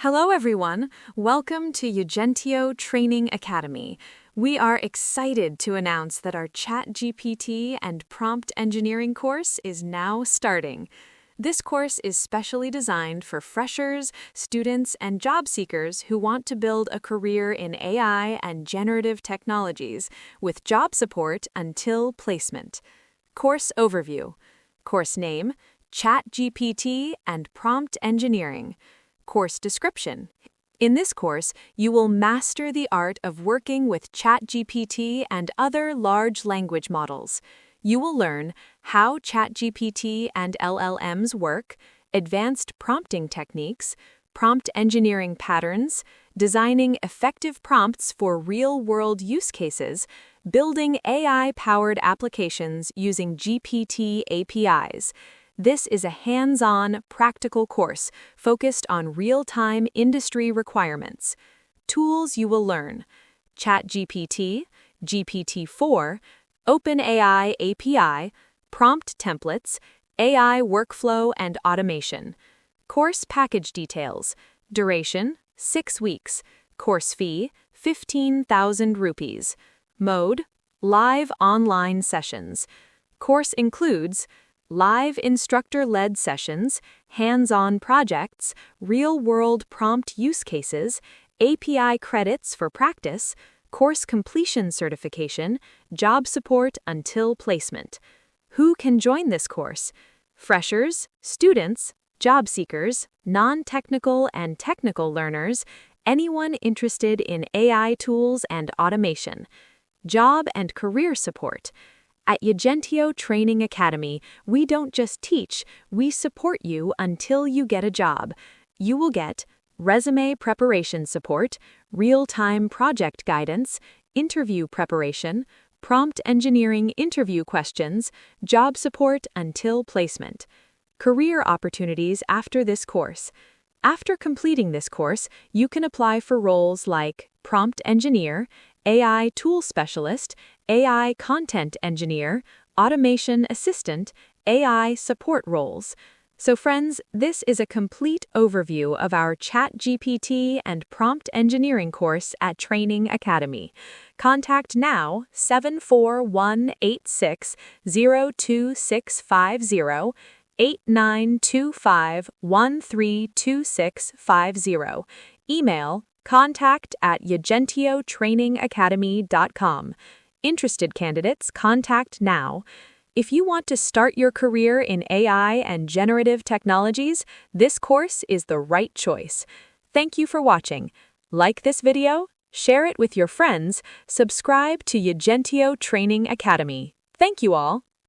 Hello everyone, welcome to Yajentio Training Academy. We are excited to announce that our ChatGPT and Prompt Engineering course is now starting. This course is specially designed for freshers, students, and job seekers who want to build a career in AI and generative technologies with job support until placement. Course overview. Course name, ChatGPT and Prompt Engineering. Course description. In this course, you will master the art of working with ChatGPT and other large language models. You will learn how ChatGPT and LLMs work, advanced prompting techniques, prompt engineering patterns, designing effective prompts for real-world use cases, building AI-powered applications using GPT APIs. This is a hands-on, practical course focused on real-time industry requirements. Tools you will learn: ChatGPT, GPT-4, OpenAI API, prompt templates, AI workflow and automation. Course package details. Duration, 6 weeks. Course fee, 15,000 rupees. Mode, live online sessions. Course includes live instructor-led sessions, hands-on projects, real-world prompt use cases, API credits for practice, course completion certification, job support until placement. Who can join this course? Freshers, students, job seekers, non-technical and technical learners, anyone interested in AI tools and automation. Job and career support. At Yajentio Training Academy, we don't just teach, we support you until you get a job. You will get resume preparation support, real-time project guidance, interview preparation, prompt engineering interview questions, job support until placement. Career opportunities after this course. After completing this course, you can apply for roles like prompt engineer, AI tool specialist, AI content engineer, automation assistant, AI support roles. So friends, this is a complete overview of our ChatGPT and Prompt Engineering course at Training Academy. Contact now 74186-02650, 8925-132650. Email contact@yajentiotrainingacademy.com. Interested candidates, contact now. If you want to start your career in AI and generative technologies, this course is the right choice. Thank you for watching. Like this video, share it with your friends, subscribe to Yajentio Training Academy. Thank you all.